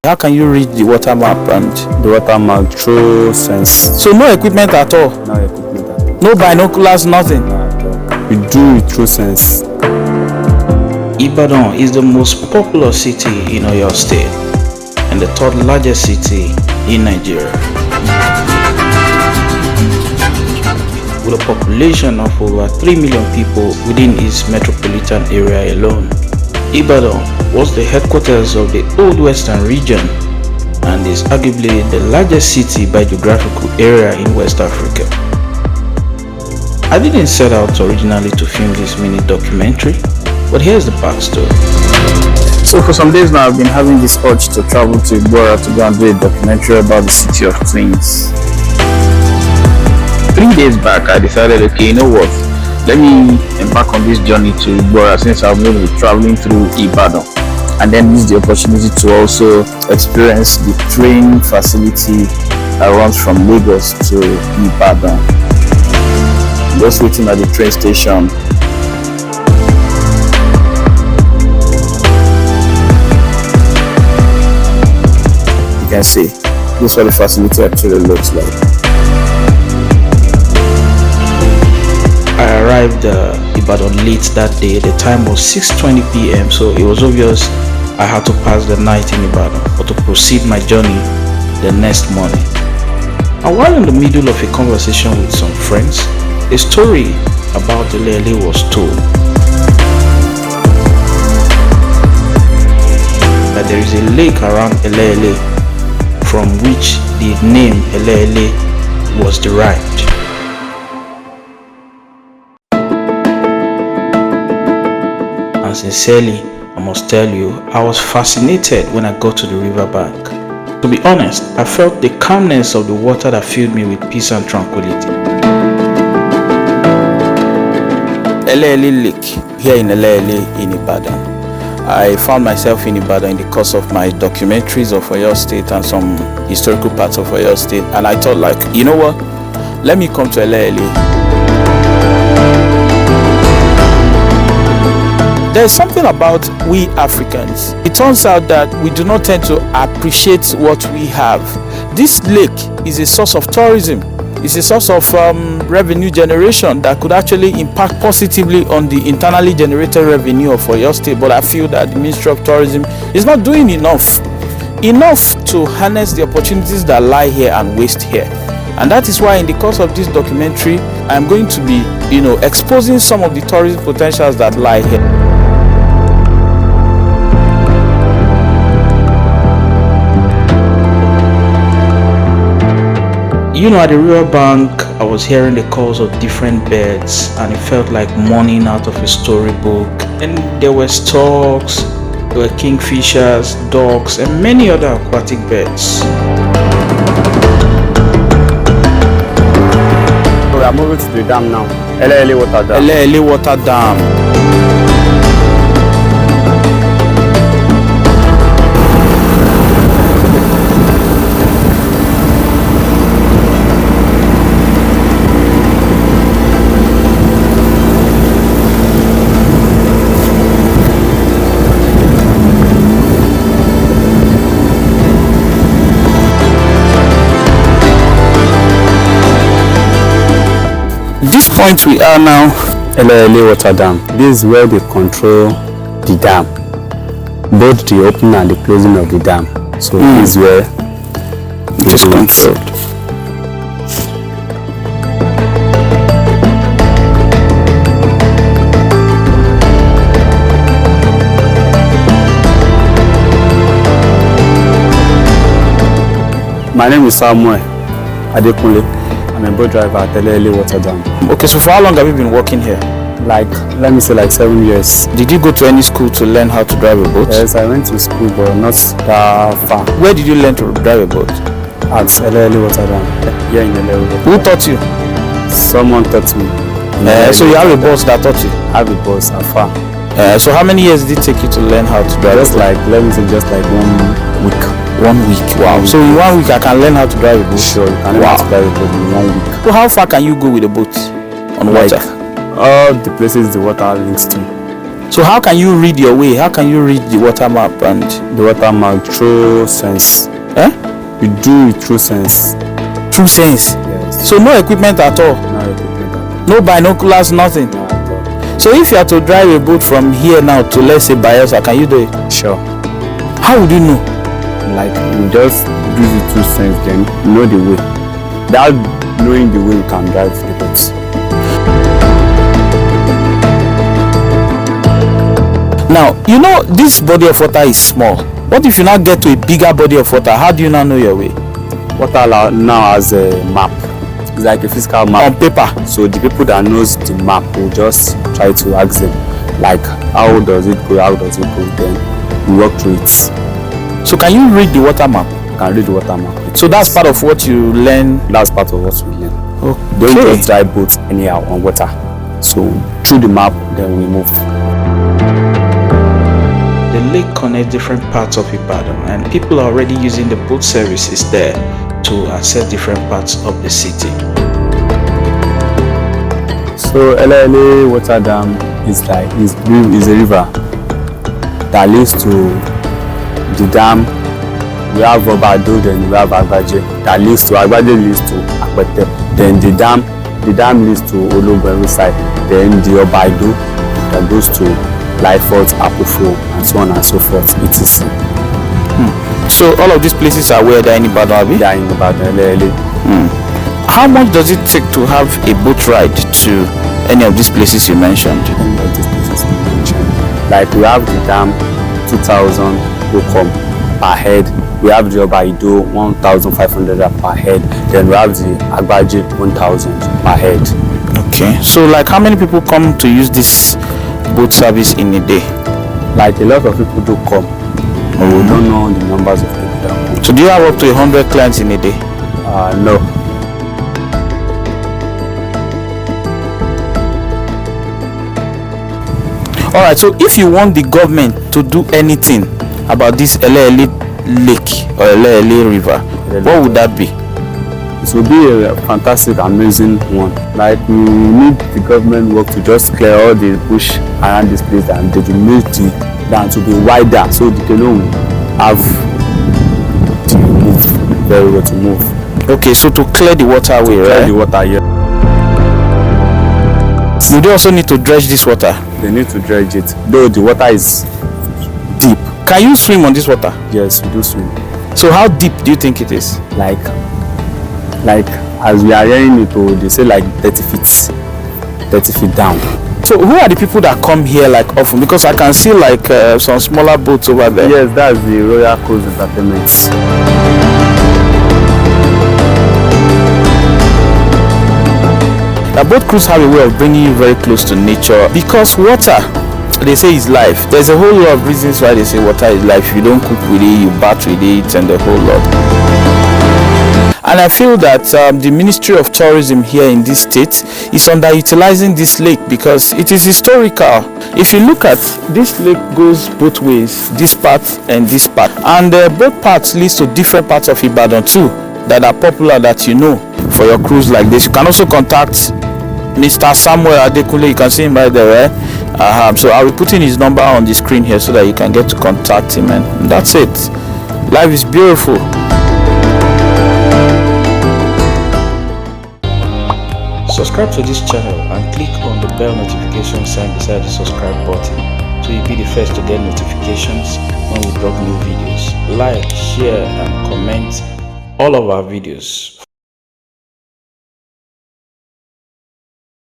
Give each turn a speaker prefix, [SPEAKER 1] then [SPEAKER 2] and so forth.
[SPEAKER 1] How can you read the water map and
[SPEAKER 2] the water map through sense?
[SPEAKER 1] So no equipment at all?
[SPEAKER 2] No equipment at all.
[SPEAKER 1] No binoculars, nothing?
[SPEAKER 2] No at all. We do it through sense.
[SPEAKER 3] Ibadan is the most populous city in Oyo State and the third largest city in Nigeria. With a population of over 3 million people within its metropolitan area alone, Ibadan was the headquarters of the old western region and is arguably the largest city by geographical area in West Africa. I didn't set out originally to film this mini documentary, but here's the backstory.
[SPEAKER 1] So for some days now I've been having this urge to travel to Ibadan to go and do a documentary about the city of twins. 3 days back I decided, okay, you know what, let me embark on this journey to Ibadan since I'm going to be traveling through Ibadan, and then use the opportunity to also experience the train facility that runs from Lagos to Ibadan. Just waiting at the train station. You can see this is what the facility actually looks like.
[SPEAKER 3] I arrived Ibadan late that day. The time was 6:20 p.m. so it was obvious I had to pass the night in Ibadan or to proceed my journey the next morning. And while in the middle of a conversation with some friends, a story about Eleyele was told. That there is a lake around Eleyele from which the name Eleyele was derived. And sincerely, I must tell you, I was fascinated when I got to the riverbank. To be honest, I felt the calmness of the water that filled me with peace and tranquility.
[SPEAKER 1] Eleyele Lake, here in Eleyele in Ibadan. I found myself in Ibadan in the course of my documentaries of Oyo State and some historical parts of Oyo State, and I thought, like, you know what, let me come to Eleyele. There's something about we Africans. It turns out that we do not tend to appreciate what we have. This lake is a source of tourism. It's a source of revenue generation that could actually impact positively on the internally generated revenue of Oyo State. But I feel that the Ministry of Tourism is not doing enough to harness the opportunities that lie here and waste here. And that is why in the course of this documentary, I'm going to be, exposing some of the tourism potentials that lie here.
[SPEAKER 3] At the riverbank, I was hearing the calls of different birds and it felt like morning out of a storybook. And there were storks, there were kingfishers, dogs, and many other aquatic birds.
[SPEAKER 2] We are moving to the dam now. Eleyele Water Dam.
[SPEAKER 1] Eleyele Water Dam. This point we are now,
[SPEAKER 2] Eleyele Water Dam. This is where they control the dam, both the opening and the closing of the dam. So this is where
[SPEAKER 1] it is controlled.
[SPEAKER 2] My name is Samuel Adekunle. I'm a boat driver at Eleyele Water Dam.
[SPEAKER 1] Okay, so for how long have you been working here?
[SPEAKER 2] Let me say 7 years.
[SPEAKER 1] Did you go to any school to learn how to drive a boat?
[SPEAKER 2] Yes, I went to school, but not that far.
[SPEAKER 1] Where did you learn to drive a boat?
[SPEAKER 2] At Eleyele Water Dam, here in Eleyele.
[SPEAKER 1] Who taught you?
[SPEAKER 2] Someone taught me.
[SPEAKER 1] So you have a boss that taught you?
[SPEAKER 2] I have a boss afar.
[SPEAKER 1] So how many years did it take you to learn how to drive?
[SPEAKER 2] Just let me say 1 week.
[SPEAKER 1] 1 week, wow. So in 1 week I can learn how to drive a boat?
[SPEAKER 2] Sure, you can learn how to drive a boat in 1 week.
[SPEAKER 1] So how far can you go with a boat on water?
[SPEAKER 2] All the places the water links to.
[SPEAKER 1] So how can you read your way? How can you read the water map and
[SPEAKER 2] The water map through sense. You do it through sense.
[SPEAKER 1] through sense?
[SPEAKER 2] Yes.
[SPEAKER 1] So no equipment at all,
[SPEAKER 2] No equipment.
[SPEAKER 1] no binoculars, nothing.
[SPEAKER 2] No at all.
[SPEAKER 1] So if you are to drive a boat from here now to, let's say, Bayelsa, can you do it?
[SPEAKER 2] Sure.
[SPEAKER 1] How would you know?
[SPEAKER 2] Like you just use it through sense, then you know the way. Without knowing the way, you can drive the boat.
[SPEAKER 1] Now, you know this body of water is small. What if you now get to a bigger body of water? How do you now know your way?
[SPEAKER 2] Water now has a map. It's like a physical map.
[SPEAKER 1] On paper.
[SPEAKER 2] So the people that knows the map will just try to ask them, like, how does it go? How does it go? Then we walk through it.
[SPEAKER 1] So can you read the water map?
[SPEAKER 2] You can read the water map.
[SPEAKER 1] So that's part of what you learn.
[SPEAKER 2] That's part of what we learn.
[SPEAKER 1] Okay.
[SPEAKER 2] Don't just drive boats anyhow on water. So through the map, then we move.
[SPEAKER 3] The lake connects different parts of Ibadan, and people are already using the boat services there to access different parts of the city.
[SPEAKER 2] So Eleyele Water Dam is a river that leads to the dam. We have Obado, then we have Agbaje. That leads to Agbaje, leads to Aquatic. Then the dam leads to Ologberu side. Then the Obado that goes to Lightfort, Apofo, and so on and so forth. etc.
[SPEAKER 1] So all of these places are where they're in Ibadan, Abi?
[SPEAKER 2] They are in Ibadan, Eleyele.
[SPEAKER 1] How much does it take to have a boat ride to any of these places you mentioned?
[SPEAKER 2] Any of these places we mentioned. Like we have the dam, 2,000 Okom per head. We have the Obaido, 1,500 per head. Then we have the Agbaje, 1,000 per head.
[SPEAKER 1] Okay. So like how many people come to use this boat service in a day?
[SPEAKER 2] Like a lot of people do come, but we don't know the numbers of people that come.
[SPEAKER 1] So do you have up to 100 clients in a day?
[SPEAKER 2] No.
[SPEAKER 1] Alright, so if you want the government to do anything about this Eleyele Lake or Eleyele River, what would that be?
[SPEAKER 2] It will be a fantastic, amazing one. Like we need the government work to just clear all the bush around this place, and they will make the dam to be wider so the canoe will have to move very well to move.
[SPEAKER 1] Okay, so to clear the waterway,
[SPEAKER 2] Clear
[SPEAKER 1] right?
[SPEAKER 2] the water here.
[SPEAKER 1] You do also need to dredge this water.
[SPEAKER 2] They need to dredge it. Though the water is deep.
[SPEAKER 1] Can you swim on this water?
[SPEAKER 2] Yes, we do swim.
[SPEAKER 1] So how deep do you think it is?
[SPEAKER 2] Like as we are hearing it, they say like 30 feet down.
[SPEAKER 1] So who are the people that come here like often? Because I can see like some smaller boats over there.
[SPEAKER 2] Yes, that's the Royal Cruise Entertainment.
[SPEAKER 1] The boat cruise have a way of bringing you very close to nature, because water, they say, is life. There's a whole lot of reasons why they say water is life. If you don't cook with it, you bath with it, and the whole lot. And I feel that the Ministry of Tourism here in this state is underutilizing this lake because it is historical. If you look at this lake, goes both ways, this part and this part, and both parts leads to different parts of Ibadan too that are popular, that you know, for your cruise like this. You can also contact Mr. Samuel Adekunle. You can see him right there, right? So I will put in his number on the screen here so that you can get to contact him, and that's it. Life is beautiful.
[SPEAKER 3] Subscribe to this channel and click on the bell notification sign beside the subscribe button so you'll be the first to get notifications when we drop new videos. Like, share and comment all of our videos